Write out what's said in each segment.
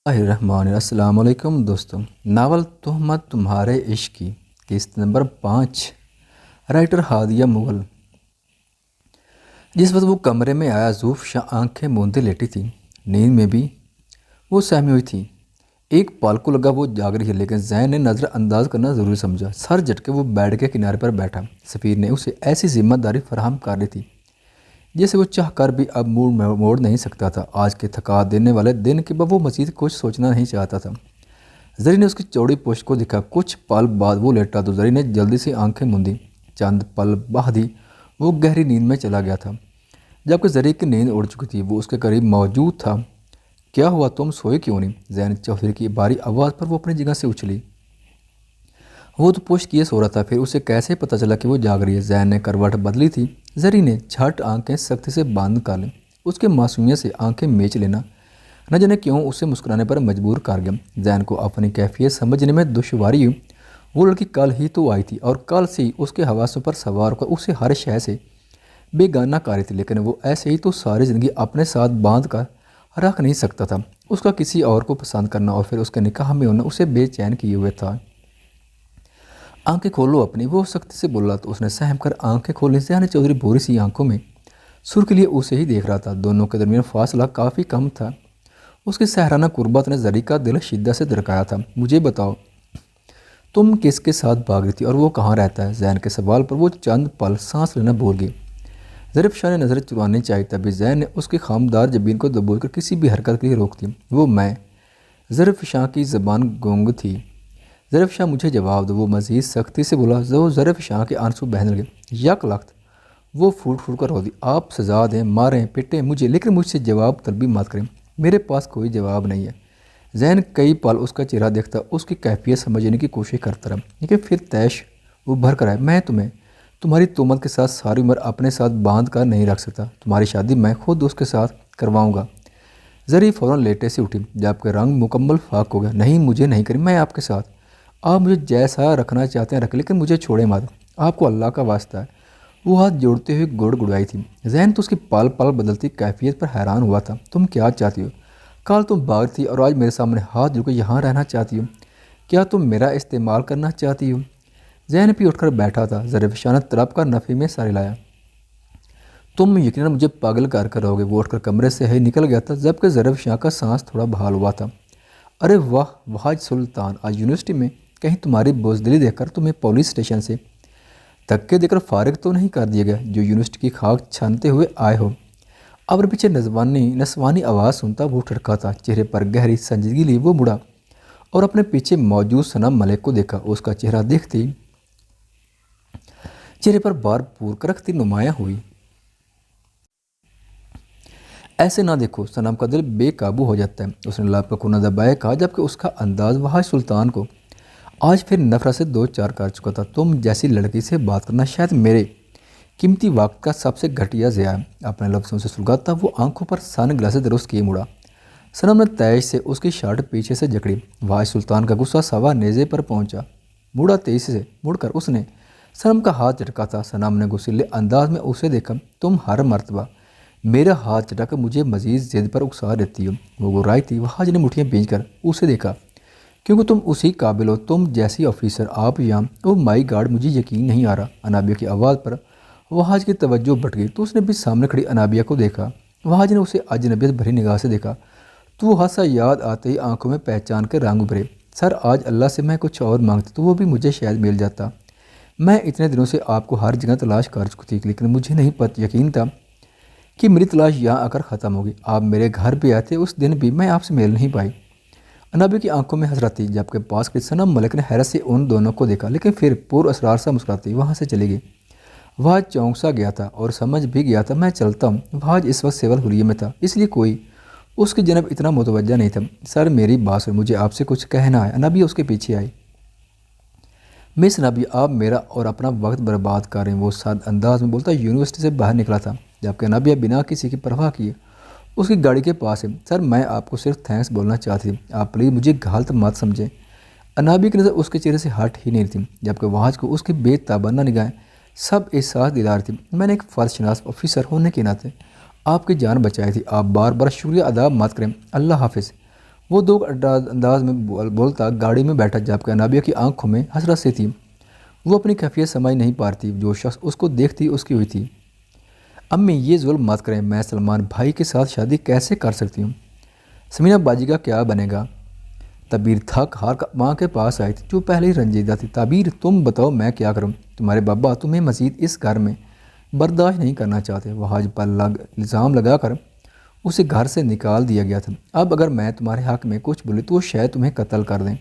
السلام علیکم دوستوں، ناول تہمت تمہارے عشق کی قسط نمبر 5، رائٹر ہادیہ مغل۔ جس وقت وہ کمرے میں آیا، زوف شاہ آنکھیں موندے لیٹی تھی، نیند میں بھی وہ سہمی ہوئی تھی۔ ایک پال کو لگا وہ جاگ رہی ہے، لیکن زین نے نظر انداز کرنا ضروری سمجھا۔ سر جھٹکے وہ بیڈ کے کنارے پر بیٹھا۔ سفیر نے اسے ایسی ذمہ داری فراہم کر دی تھی جسے وہ چاہ کر بھی اب موڑ نہیں سکتا تھا۔ آج کے تھکا دینے والے دن کے بعد وہ مزید کچھ سوچنا نہیں چاہتا تھا۔ زری نے اس کی چوڑی پشت کو دیکھا۔ کچھ پل بعد وہ لیٹا تو زری نے جلدی سے آنکھیں موندی۔ چند پل بعد ہی وہ گہری نیند میں چلا گیا تھا۔ جبکہ زری کی نیند اڑ چکی تھی، وہ اس کے قریب موجود تھا۔ کیا ہوا، تم سوئے کیوں نہیں؟ زین چودھری کی بھاری آواز پر وہ اپنی جگہ سے اچھلی۔ وہ تو پشت کیے سو رہا تھا، پھر اسے کیسے پتہ چلا کہ وہ جاگ رہی ہے؟ زین نے کروٹ بدلی تھی۔ زری نے جھٹ آنکھیں سختی سے بند کر لیں۔ اس کے معصومیت سے آنکھیں میچ لینا نہ جانے کیوں اسے مسکرانے پر مجبور کر گیا۔ زین کو اپنی کیفیت سمجھنے میں دشواری ہوئی۔ وہ لڑکی کل ہی تو آئی تھی اور کل سے اس کے حواسوں پر سوار ہو کر اسے ہر شے سے بیگانہ کر رہی تھی، لیکن وہ ایسے ہی تو ساری زندگی اپنے ساتھ باندھ کر رکھ نہیں سکتا تھا۔ اس کا کسی اور کو پسند کرنا اور پھر اس کے نکاح میں ہونا اسے بے چین کیے ہوئے تھا۔ آنکھیں کھولو اپنی، وہ سختی سے بولا تو اس نے سہم کر آنکھیں کھولیں۔ زین چودھری بھوری سی آنکھوں میں سر کے لیے اسے ہی دیکھ رہا تھا۔ دونوں کے درمیان فاصلہ کافی کم تھا۔ اس کی سحرانہ قربت نے زری کا دل شدت سے دھڑکایا تھا۔ مجھے بتاؤ، تم کس کے ساتھ بھاگ رہی تھی اور وہ کہاں رہتا ہے؟ زین کے سوال پر وہ چند پل سانس لینا بھول گئی۔ ظریف شاہ نے نظر چرانی چاہی، تبھی زین نے اس کی خامدار جبین کو دبوچ کر کسی بھی حرکت کے لیے روک دی۔ وہ میں ظریف شاہ کی زبان گونگ تھی۔ ظریف شاہ مجھے جواب دو، وہ مزید سختی سے بولا۔ ظریف شاہ کے آنسو بہنے لگے۔ یک لخت وہ پھوٹ پھوٹ کر رو دی۔ آپ سزا دیں، ماریں پٹیں مجھے، لیکن مجھ سے جواب طلبی مت کریں، میرے پاس کوئی جواب نہیں ہے۔ زین کئی پل اس کا چہرہ دیکھتا، اس کی کیفیت سمجھنے کی کوشش کرتا رہا، لیکن پھر تیش ابھر کر آیا۔ میں تمہیں تمہاری تہمت کے ساتھ ساری عمر اپنے ساتھ باندھ کر نہیں رکھ سکتا۔ تمہاری شادی میں خود اس کے ساتھ کرواؤں گا۔ زری فوراً لیٹے سے اٹھی، جبکہ رنگ مکمل فاق ہو گیا۔ نہیں، مجھے نہیں کریں، میں آپ کے ساتھ، آپ مجھے جیسا رکھنا چاہتے ہیں رکھ، لیکن مجھے چھوڑیں مت، آپ کو اللہ کا واسطہ ہے۔ وہ ہاتھ جوڑتے ہوئے گڑ گڑائی تھی۔ زین تو اس کی پل پل بدلتی کیفیت پر حیران ہوا تھا۔ تم کیا چاہتی ہو؟ کل تم باغ تھی اور آج میرے سامنے ہاتھ جوڑ کے یہاں رہنا چاہتی ہو؟ کیا تم میرا استعمال کرنا چاہتی ہو؟ زین بھی اٹھ کر بیٹھا تھا۔ ظریف شاہ نے تڑپ کر نفی میں سر ہلایا۔ تم یقیناً مجھے پاگل کر رہو گے۔ وہ اٹھ کر کمرے سے ہی نکل گیا تھا، جبکہ ظریف شاہ کا سانس تھوڑا بحال ہوا تھا۔ ارے واہ وحاج سلطان، آج یونیورسٹی میں کہیں تمہاری بزدلی دیکھ کر تمہیں پولیس اسٹیشن سے دھکے دے کر فارغ تو نہیں کر دیا گیا جو یونیورسٹی کی خاک چھانتے ہوئے آئے ہو؟ ابر پیچھے نسوانی آواز سنتا وہ ٹھڑکا تھا۔ چہرے پر گہری سنجیدگی لی وہ مڑا اور اپنے پیچھے موجود صنم ملک کو دیکھا۔ اس کا چہرہ دیکھتے ہی چہرے پر بار پور کرختی نمایاں ہوئی۔ ایسے نہ دیکھو، صنم کا دل بے قابو ہو جاتا ہے، اس نے لب کا کونا دبائے کہا، جبکہ اس کا انداز وحاج سلطان کو آج پھر نفرت سے دو چار کر چکا تھا۔ تم جیسی لڑکی سے بات کرنا شاید میرے قیمتی وقت کا سب سے گھٹیا ضیاع ہے۔ اپنے لفظوں سے سلگاتا وہ آنکھوں پر سن گلاسیں درست کیے مڑا۔ صنم نے تیش سے اس کی شرٹ پیچھے سے جکڑی۔ وحاج سلطان کا غصہ سوا نیزے پر پہنچا۔ مڑا تیزی سے مڑ کر اس نے صنم کا ہاتھ جھٹکا تھا۔ صنم نے غصیلے انداز میں اسے دیکھا۔ تم ہر مرتبہ میرا ہاتھ چٹا کر مجھے مزید ضد پر اکسا دیتی ہو۔ وہ گرائی تھی۔ وحاج نے مٹھیاں بھیج کر اسے دیکھا۔ کیونکہ تم اسی قابل ہو، تم جیسی آفیسر آپ یہاں، او مائی گاڈ، مجھے یقین نہیں آ رہا۔ انابیہ کی آواز پر وحاج کی توجہ بٹ گئی تو اس نے بھی سامنے کھڑی انابیہ کو دیکھا۔ وحاج نے اسے اجنبیت بھری نگاہ سے دیکھا تو وہ حادثہ یاد آتے ہی آنکھوں میں پہچان کے رنگ ابھرے۔ سر، آج اللہ سے میں کچھ اور مانگتی تو وہ بھی مجھے شاید مل جاتا۔ میں اتنے دنوں سے آپ کو ہر جگہ تلاش کر چکی تھی، لیکن مجھے نہیں یقین تھا کہ میری تلاش یہاں آ کر ختم ہوگی۔ آپ میرے گھر بھی آتے، اس دن بھی میں آپ سے مل نہیں پائی۔ انابیہ کی آنکھوں میں حسرت تھی، جبکہ پاس کے صنم ملک نے حیرت سے ان دونوں کو دیکھا، لیکن پھر پر اسرار سا مسکراتی وہاں سے چلی گئی۔ وحاج چونک سا گیا تھا اور سمجھ بھی گیا تھا میں چلتا ہوں۔ وحاج اس وقت سول حلیے میں تھا، اس لیے کوئی اس کی جانب اتنا متوجہ نہیں تھا۔ سر، میری بات سن، مجھے آپ سے کچھ کہنا ہے۔ انابیہ اس کے پیچھے آئی۔ مس انابیہ، آپ میرا اور اپنا وقت برباد کر رہے ہیں، وہ سادہ انداز میں بولتا یونیورسٹی سے باہر نکلا تھا، جبکہ انابیہ بنا کسی کی پرواہ کیے اس کی گاڑی کے پاس ہے۔ سر، میں آپ کو صرف تھینکس بولنا چاہتی تھی، آپ پلیز مجھے غلط مت سمجھیں۔ انابیہ کی نظر اس کے چہرے سے ہٹ ہی نہیں تھی، جبکہ وحاج کو اس کی بے تابانہ نگاہیں سب احساس دلا رہی تھی۔ میں نے ایک فرض شناس آفیسر ہونے کے ناطے آپ کی جان بچائی تھی، آپ بار بار شکریہ ادا مت کریں۔ اللہ حافظ۔ وہ دو انداز میں بولتا گاڑی میں بیٹھا جبکہ انابیہ کی آنکھوں میں حسرت سے تھی۔ وہ اپنی کیفیت سمجھ نہیں پا رہی تھی، جو شخص اس کو دیکھتی اس کی ہوئی تھی۔ امی یہ ظلم مت کریں، میں سلمان بھائی کے ساتھ شادی کیسے کر سکتی ہوں؟ سمینہ باجی کا کیا بنے گا؟ تبیر تھک ہار ماں کے پاس آئی تھی جو پہلے ہی رنجیدہ تھی۔ تبیر تم بتاؤ میں کیا کروں؟ تمہارے بابا تمہیں مزید اس گھر میں برداشت نہیں کرنا چاہتے۔ وہ حاج پر الزام لگا کر اسے گھر سے نکال دیا گیا تھا۔ اب اگر میں تمہارے حق میں کچھ بولے تو شاید تمہیں قتل کر دیں۔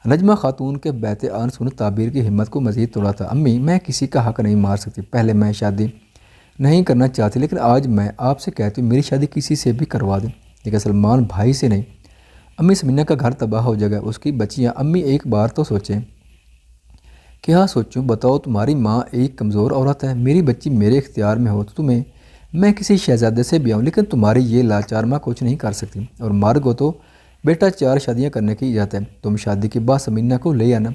نجمہ خاتون کے بیت آن سن تعبیر کی ہمت کو مزید توڑا تھا۔ امی میں کسی کا حق نہیں مار سکتی، پہلے میں شادی نہیں کرنا چاہتی لیکن آج میں آپ سے کہتی ہوں میری شادی کسی سے بھی کروا دیں لیکن سلمان بھائی سے نہیں۔ امی سمینہ کا گھر تباہ ہو جائے گا، اس کی بچیاں۔ امی ایک بار تو سوچیں۔ کیا سوچوں؟ بتاؤ تمہاری ماں ایک کمزور عورت ہے، میری بچی میرے اختیار میں ہو تو تمہیں میں کسی شہزادے سے بھی آؤں لیکن تمہاری یہ لاچار ماں کچھ نہیں کر سکتی۔ اور مرگ ہو تو بیٹا 4 شادیاں کرنے کی اجازت ہے، تم شادی کے بعد سمینہ کو لے آنا،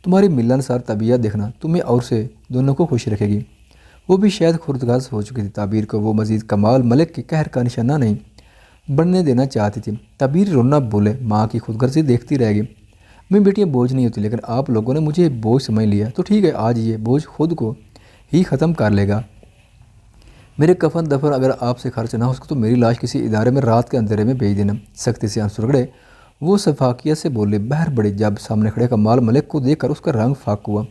تمہاری ملن سار طبیعت دیکھنا تمہیں اور سے دونوں کو خوش رکھے گی۔ وہ بھی شاید خردغرض ہو چکی تھی، تعبیر کو وہ مزید کمال ملک کے قہر کا نشانہ نہیں بننے دینا چاہتی تھی۔ تعبیر رونا بولے ماں کی خودغرضی دیکھتی رہ گئی۔ میں بیٹیاں بوجھ نہیں ہوتی لیکن آپ لوگوں نے مجھے بوجھ سمجھ لیا تو ٹھیک ہے، آج یہ بوجھ خود کو ہی ختم کر لے گا۔ میرے کفن دفن اگر آپ سے خرچ نہ ہو سکے تو میری لاش کسی ادارے میں رات کے اندھیرے میں بھیج دینا۔ سختی سے آنسو رگڑے وہ شفاقیت سے بولے۔ بہر بڑی جب سامنے کھڑے کمال ملک کو دیکھ کر اس کا رنگ فاق ہوا،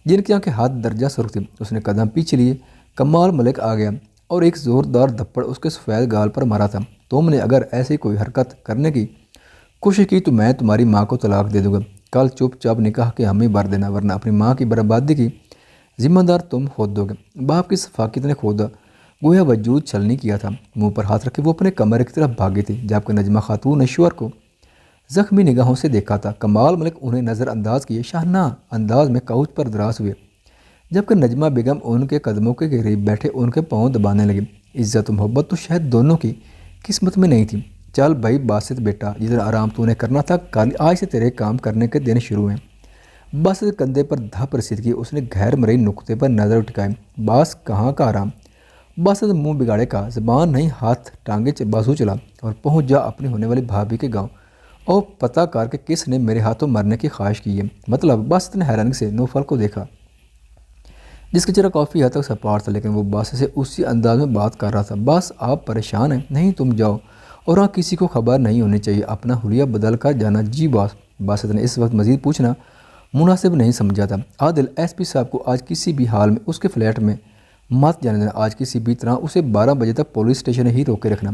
جن کی آنکھیں ہاتھ درجہ سرخ تھی۔ اس نے قدم پیچھے لیے، کمال ملک آ گیا اور ایک زوردار دھپڑ اس کے سفید گال پر مارا تھا۔ تم نے اگر ایسی کوئی حرکت کرنے کی کوشش کی تو میں تمہاری ماں کو طلاق دے دوں گا۔ کل چپ چاپ نکاح کے ہمیں بھر دینا ورنہ اپنی ماں کی بربادی کی ذمہ دار تم خود دو گے۔ باپ کی شفاقت نے خود گویا وجود چھلنی کیا تھا۔ منہ پر ہاتھ رکھے وہ اپنے کمرے کی طرف بھاگی تھی جبکہ نجمہ خاتون نے شوہر کو زخمی نگاہوں سے دیکھا تھا۔ کمال ملک انہیں نظر انداز کیے شاہانہ انداز میں کاؤچ پر دراز ہوئے جبکہ نجمہ بیگم ان کے قدموں کے قریب بیٹھے ان کے پاؤں دبانے لگے۔ عزت و محبت تو شاید دونوں کی قسمت میں نہیں تھی۔ چل بھائی باسط بیٹا، جتنا آرام تو نے کرنا تھا کل آج سے تیرے کام کرنے کے دن شروع ہیں۔ باسط کندھے پر دھپ رسید کی، اس نے غیر مرئی نقطے پر نظر اٹھائی۔ باس کہاں کا آرام؟ باسط منہ بگاڑے کا زبان نہیں ہاتھ ٹانگے بازو چلا اور پہنچ جا اپنی ہونے والی بھابھی کے گاؤں اور پتہ کر کے کس نے میرے ہاتھوں مرنے کی خواہش کی ہے۔ مطلب باسط نے حیرانی سے نوفل کو دیکھا جس کا چہرہ کافی حد تک سپاٹ تھا لیکن وہ باس سے اسی انداز میں بات کر رہا تھا۔ باس آپ پریشان ہیں؟ نہیں تم جاؤ اور ہاں کسی کو خبر نہیں ہونی چاہیے، اپنا حلیہ بدل کر جانا۔ جی باس۔ باسط نے اس وقت مزید پوچھنا مناسب نہیں سمجھا تھا۔ عادل ایس پی صاحب کو آج کسی بھی حال میں اس کے فلیٹ میں مت جانے دینا، آج کسی بھی طرح اسے 12 بجے تک پولیس اسٹیشن ہی روکے رکھنا۔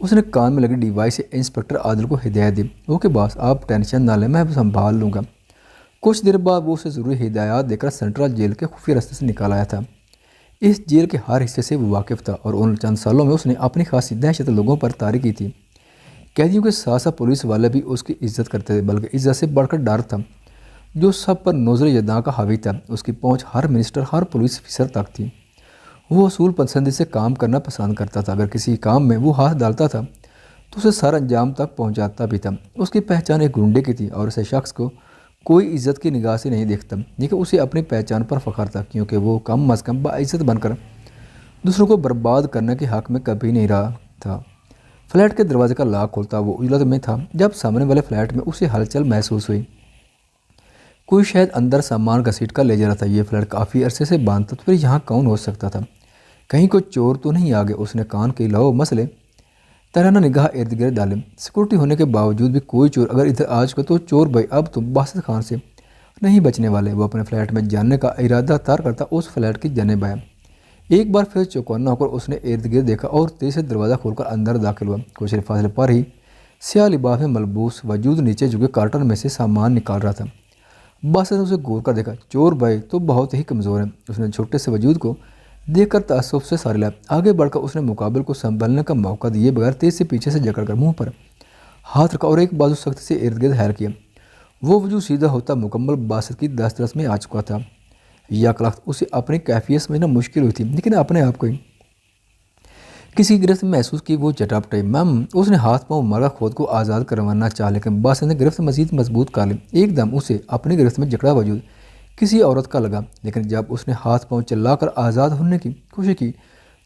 اس نے کان میں لگی ڈیوائس سے انسپکٹر عادل کو ہدایت دی۔ اوکے باس، آپ ٹینشن نہ لیں، میں سنبھال لوں گا۔ کچھ دیر بعد وہ اسے ضروری ہدایات دے کر سینٹرل جیل کے خفیہ راستے سے نکال آیا تھا۔ اس جیل کے ہر حصے سے وہ واقف تھا اور ان چند سالوں میں اس نے اپنی خاصی دہشت لوگوں پر طاری کی تھی۔ قیدیوں کے ساتھ ساتھ پولیس والے بھی اس کی عزت کرتے تھے، بلکہ عزت سے بڑھ کر ڈر تھا جو سب پر نظر یداں کا حاوی تھا۔ اس کی پہنچ ہر منسٹر، ہر پولیس افسر تک تھی۔ وہ اصول پسندی سے کام کرنا پسند کرتا تھا، اگر کسی کام میں وہ ہاتھ ڈالتا تھا تو اسے سر انجام تک پہنچاتا بھی تھا۔ اس کی پہچان ایک گنڈے کی تھی اور اسے شخص کو کوئی عزت کی نگاہ سے نہیں دیکھتا، لیکن اسے اپنی پہچان پر فخر تھا کیونکہ وہ کم از کم باعزت بن کر دوسروں کو برباد کرنے کے حق میں کبھی نہیں رہا تھا۔ فلیٹ کے دروازے کا لاک کھولتا وہ اجلت میں تھا جب سامنے والے فلیٹ میں اسے ہلچل محسوس ہوئی۔ کوئی شاید اندر سامان گھسیٹ کر لے جا رہا تھا۔ یہ فلیٹ کافی عرصے سے بند تھا تو پھر یہاں کون ہو سکتا تھا؟ کہیں کوئی چور تو نہیں آ گئے؟ اس نے کان کے لو مسئلے ترانہ نگاہ ارد گرد ڈالے۔ سیکورٹی ہونے کے باوجود بھی کوئی چور اگر ادھر آ چکا تو چور بھائی اب تم باسط خان سے نہیں بچنے والے۔ وہ اپنے فلیٹ میں جانے کا ارادہ تار کرتا اس فلیٹ کی جانب آیا۔ ایک بار پھر چوکنا ہو کر اس نے ارد گرد دیکھا اور تیز سے دروازہ کھول کر اندر داخل ہوا۔ کچھ فاصلے پر ہی سیاہ لباس میں ملبوس وجود نیچے جھکے کارٹن میں سے سامان نکال رہا تھا۔ باسط نے اسے غور کر دیکھا۔ چور بھائی تو بہت ہی کمزور ہیں۔ اس نے چھوٹے سے وجود کو دیکھ کر تعصب سے سار لیا۔ آگے بڑھ کر اس نے مقابل کو سنبھلنے کا موقع دیے بغیر تیز سے پیچھے سے جکڑ کر منہ پر ہاتھ رکھا اور ایک بازو سختی سے ارد گرد حائل کیا۔ وہ وجود سیدھا ہوتا مکمل باسط کی دسترس میں آ چکا تھا۔ یک لخت اسے اپنی کیفیت سمجھنا مشکل ہوئی تھی لیکن اپنے آپ کو ہی کسی گرفت محسوس کی۔ وہ چٹا پٹائی اس نے ہاتھ پاؤں مار کر خود کو آزاد کروانا چاہا لیکن باسط نے گرفت مزید مضبوط کر لی۔ ایک دم اسے اپنی گرفت میں جکڑا وجود کسی عورت کا لگا لیکن جب اس نے ہاتھ پاؤں چلا کر آزاد ہونے کی کوشش کی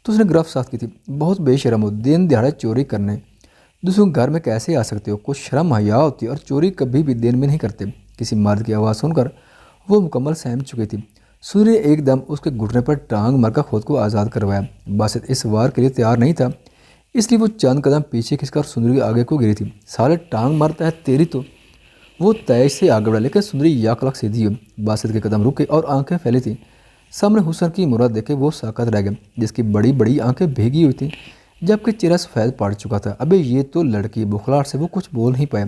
تو اس نے گرفت سخت کی تھی۔ بہت بے شرم ہو، دن دہاڑے چوری کرنے دوسروں کے گھر میں کیسے آ سکتے ہو؟ کچھ شرم حیا ہوتی ہے، اور چوری کبھی بھی دن میں نہیں کرتے۔ کسی مرد کی آواز سن کر وہ مکمل سہم چکی تھی۔ سندری نے ایک دم اس کے گھٹنے پر ٹانگ مار کر خود کو آزاد کروایا۔ باسط اس وار کے لیے تیار نہیں تھا، اس لیے وہ چند قدم پیچھے کھنچ کر سندری کے آگے کو گری تھی۔ سالے ٹانگ مارتا ہے تیری تو! وہ تیز سے آگے بڑھا، لیکن سندری یک لک سیدھی ہوئی۔ باسط کے قدم رکے اور آنکھیں پھیلی تھیں۔ سامنے حسن کی مورت دیکھے وہ ساکت رہ گیا، جس کی بڑی بڑی آنکھیں بھیگی ہوئی تھیں، جبکہ چہرہ سفید پڑ چکا تھا۔ ابے یہ تو لڑکی! بخلاہٹ سے وہ کچھ بول نہیں پایا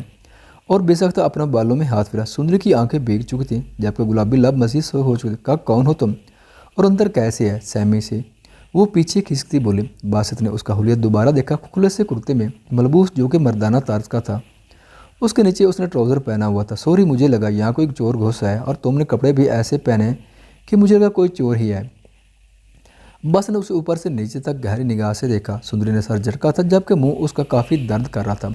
اور بے سختہ اپنا بالوں میں ہاتھ پھیرا۔ سندری کی آنکھیں بھیگ چکی تھیں، جبکہ گلابی لب مزید سرخ ہو چکے تھے۔ کہا، کون ہو تم اور اندر کیسے ہے؟ سہمی سے وہ پیچھے کھسکتی بولی۔ باسط نے اس کا حلیہ دوبارہ دیکھا۔ کھلے سے کرتے میں ملبوس، جو کہ مردانہ طرز کا تھا، اس کے نیچے اس نے ٹراؤزر پہنا ہوا تھا۔ سوری، مجھے لگا یہاں کوئی چور گھس آیا اور تم نے کپڑے بھی ایسے پہنے کہ مجھے لگا کوئی چور ہی ہے۔ باسط نے اسے اوپر سے نیچے تک گہری نگاہ سے دیکھا۔ سندری نے سر جھٹکا تھا، جبکہ منہ اس کا کافی درد کر رہا تھا۔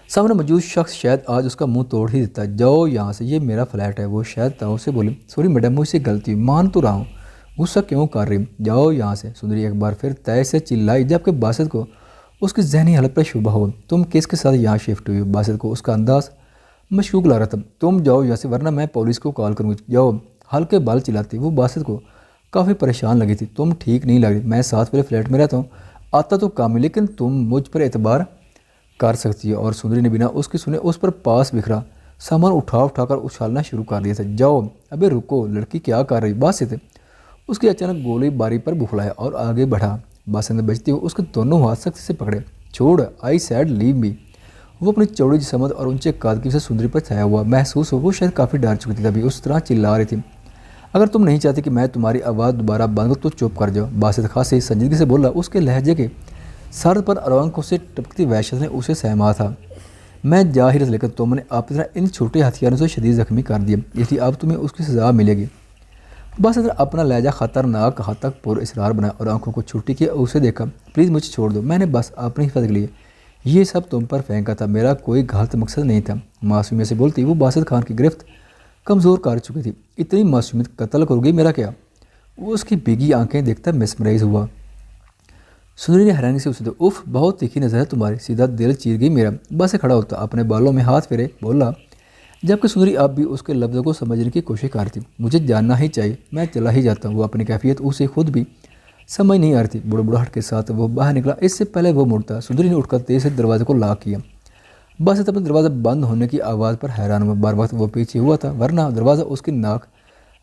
سامنے موجود شخص شاید آج اس کا منہ توڑ ہی دیتا۔ جاؤ یہاں سے، یہ میرا فلیٹ ہے، وہ شاید تاؤ سے بولی۔ سوری میڈم، مجھ سے غلطی ہوئی، مان تو رہا ہوں، غصہ کیوں کر رہی؟ جاؤ یہاں سے! سندری ایک بار پھر تیز سے چلائی، جبکہ باسط کو اس کی ذہنی حالت پر شبہ ہو۔ تم کس کے ساتھ یہاں شفٹ ہوئی ہو؟ باسط کو اس کا انداز مشکوک لگ رہا تھا۔ تم جاؤ یہاں سے، ورنہ میں پولیس کو کال کروں گی۔ جاؤ! ہلکے بال چلاتی وہ باسط کو کافی پریشان لگی تھی۔ تم ٹھیک نہیں لگ رہی، میں 7 والے فلیٹ میں رہتا ہوں، آتا تو کام ہی، لیکن تم مجھ پر اعتبار کر سکتی ہے۔ اور سندری نے بنا اس کی سنے اس پر پاس بکھرا سامان اٹھا کر اچھالنا شروع کر دیا تھا۔ جاؤ! ابے رکو، لڑکی کیا کر رہی؟ باسط اس کی اچانک گولی باری پر بخلایا اور آگے بڑھا۔ باسط نے بچتے ہوئے اس کے دونوں ہاتھ سختی سے پکڑے۔ چھوڑ! آئی سیڈ لیو می! وہ اپنی چوڑی جسمت اور اونچے قد کی وجہ سے سندری پر چھایا ہوا محسوس ہو۔ وہ شاید کافی ڈر چکی تھی، تبھی اس طرح چلا رہی تھی۔ اگر تم نہیں چاہتی کہ میں تمہاری آواز دوبارہ بند کروں تو چپ کر جاؤ، باسط خاصی سنجیدگی سے بولا۔ اس کے لہجے کے سرد پر آنکھوں سے ٹپکتی وحشت نے اسے سہما تھا۔ میں جا ہی رہا تھا، لیکن تم نے اپنی طرح ان چھوٹے ہتھیاروں سے شدید زخمی کر دیا، اس لیے اب تمہیں اس کی سزا ملے گی۔ باسط نے اپنا لہجہ خطرناک حد تک پر اسرار بنایا اور آنکھوں کو چھوٹی کیا اسے دیکھا۔ پلیز مجھے چھوڑ دو، میں نے بس اپنی حفاظت کے لیے یہ سب تم پر پھینکا تھا، میرا کوئی غلط مقصد نہیں تھا۔ معصومیت سے بولتی وہ باسط خان کی گرفت کمزور کر چکی تھی۔ اتنی معصومیت قتل کرو گی میرا کیا؟ وہ اس کی بھیگی آنکھیں دیکھتا مسمرائز ہوا۔ سندری نے حیرانی سے اسے دیکھا۔ اف، بہت تیکھی نظر ہے تمہاری، سیدھا دل چیر گئی میرا۔ باسط کھڑا ہوتا اپنے بالوں میں ہاتھ پھیرے بولا، جبکہ سندری اب بھی اس کے لفظوں کو سمجھنے کی کوشش کر رہی تھی۔ مجھے جاننا ہی چاہیے، میں چلا ہی جاتا ہوں۔ وہ اپنی کیفیت اسے خود بھی سمجھ نہیں آ رہی تھی۔ بڑبڑاہٹ کے ساتھ وہ باہر نکلا، اس سے پہلے وہ مڑتا۔ سندری نے اٹھ کر تیز سے دروازے کو لاک کیا۔ باسط اپنے دروازہ بند ہونے کی آواز پر حیران ہوا۔ بر وقت وہ پیچھے ہوا تھا، ورنہ دروازہ اس کی ناک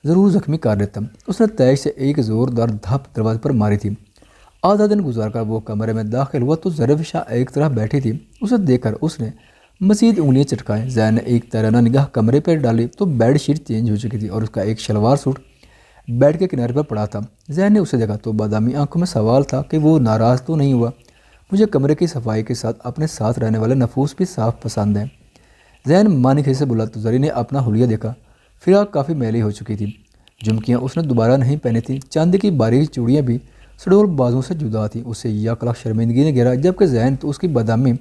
ضرور زخمی کر دیتا۔ اس نے تیز سے ایک زوردار دھپ دروازے پر ماری تھی۔ آدھا دن گزار کر وہ کمرے میں داخل ہوا تو ظریف شاہ ایک طرح بیٹھی تھی۔ اسے دیکھ کر اس نے مزید انگلیاں چٹکائیں۔ زین نے ایک تیرانہ نگاہ کمرے پر ڈالی تو بیڈ شیٹ چینج ہو چکی تھی اور اس کا ایک شلوار سوٹ بیڈ کے کنارے پر پڑا تھا۔ زین نے اسے دیکھا تو بادامی آنکھوں میں سوال تھا کہ وہ ناراض تو نہیں ہوا۔ مجھے کمرے کی صفائی کے ساتھ اپنے ساتھ رہنے والے نفوس بھی صاف پسند ہیں، زین معنی خیز سے بولا تو زری نے اپنا حلیہ دیکھا۔ فراق کافی میلی ہو چکی تھی، جھمکیاں اس نے دوبارہ نہیں پہنی تھیں، چاندی کی باریک چوڑیاں بھی سڈول بازوں سے جدا تھیں۔ اسے یک لاکھ شرمندگی نے گھیرا، جبکہ زین تو اس کی بادامی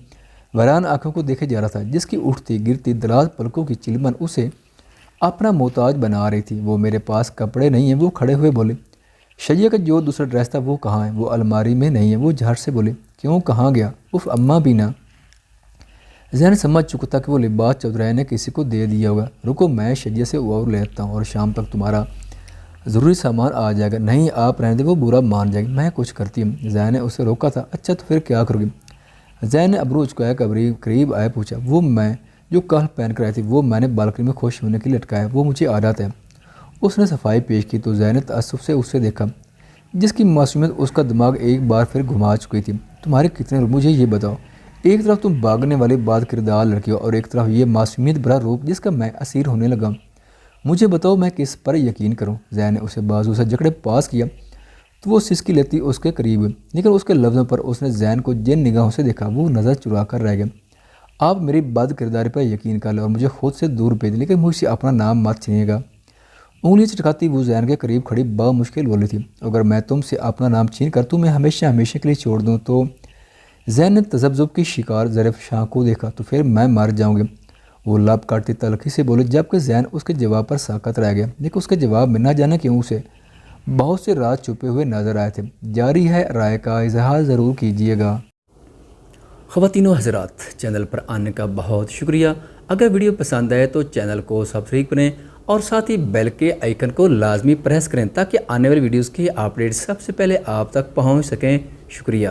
ویران آنکھوں کو دیکھے جا رہا تھا، جس کی اٹھتی گرتی دراز پلکوں کی چلمن اسے اپنا محتاج بنا رہی تھی۔ وہ میرے پاس کپڑے نہیں ہیں، وہ کھڑے ہوئے بولے۔ شیعہ کا جو دوسرا ڈریس تھا وہ کہاں ہے؟ وہ الماری میں نہیں ہے، وہ جھٹ سے بولے۔ کیوں، کہاں گیا؟ اف، اماں بھی نہ۔ زین سمجھ چکا تھا کہ وہ لباس چودھری نے کسی کو دے دیا ہوگا۔ رکو، میں شیعہ سے اور لیتا ہوں اور شام تک تمہارا ضروری سامان آ جائے گا۔ نہیں، آپ رہنے دیں، وہ برا مان جائے گی، میں کچھ کرتی ہوں۔ زین نے اسے روکا تھا۔ اچھا تو پھر کیا کرو گی؟ زین نے ابرو اچکایا، قریب آئے پوچھا۔ وہ میں جو کل پہن کر آئی تھی وہ میں نے بالکنی میں خوش ہونے کے لیے لٹکایا، وہ مجھے عادت ہے۔ اس نے صفائی پیش کی تو زین نے تعصب سے اسے دیکھا، جس کی معصومیت اس کا دماغ ایک بار پھر گھما چکی تھی۔ تمہارے کتنے روپ؟ مجھے یہ بتاؤ۔ ایک طرف تم بھاگنے والی باد کردار لڑکی ہو اور ایک طرف یہ معصومیت بھرا روپ جس کا میں اسیر ہونے لگا۔ مجھے بتاؤ میں کس پر یقین کروں؟ زین نے اسے بازو سے جکڑے پاس کیا تو وہ سسکی لیتی اس کے قریب ہوئی، لیکن اس کے لفظوں پر اس نے زین کو جن نگاہوں سے دیکھا وہ نظر چرا کر رہ گیا۔ آپ میری بد کرداری پر یقین کر لیں اور مجھے خود سے دور بھیج دیں، لیکن مجھ سے اپنا نام مت چھینیے گا۔ انگلیاں چٹکاتی وہ زین کے قریب کھڑی بامشکل بولی تھی۔ اگر میں تم سے اپنا نام چھین کر تمہیں ہمیشہ کے لیے چھوڑ دوں تو؟ زین نے تذبذب کی شکار ظریف شاہ کو دیکھا۔ تو پھر میں مر جاؤں گی، وہ لب کاٹتی تلخی سے بولے، جبکہ زین اس کے جواب پر ساکت رہ گیا، لیکن اس کے جواب میں نہ جانے کیوں اسے بہت سے راز چھپے ہوئے نظر آئے تھے۔ جاری ہے، رائے کا اظہار ضرور کیجیے گا۔ خواتین و حضرات، چینل پر آنے کا بہت شکریہ۔ اگر ویڈیو پسند آئے تو چینل کو سبسکرائب کریں اور ساتھ ہی بیل کے آئیکن کو لازمی پریس کریں تاکہ آنے والی ویڈیوز کی اپڈیٹ سب سے پہلے آپ تک پہنچ سکیں۔ شکریہ۔